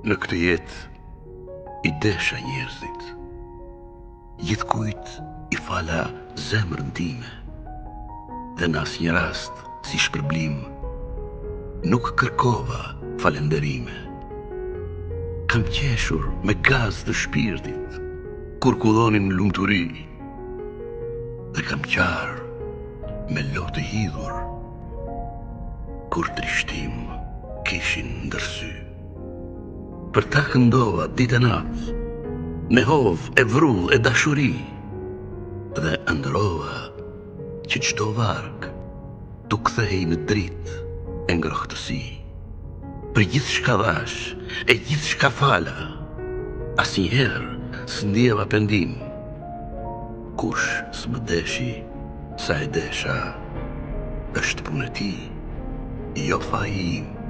Në këtë jetë i desha njerëzit, gjithkujt i fala zemrën time, dhe në asnjë rast si shpërblim nuk kërkova falenderime. Kam qeshur me gaz të shpirtit kur kullonin lumturi, dhe kam qarë me lotë hidhur kur trishtim kishin ndërsy. Për ta këndova ditë e natë, me hovë e vrull e dashuri, dhe ëndrova që çdo varg t'u kthej në dritë e ngrohtësi. Për gjithçka dhash e gjithçka fala, asnjëherë s'ndjeva pendim. Kush s'më deshi sa e desha, është punë e tij, jo faji im.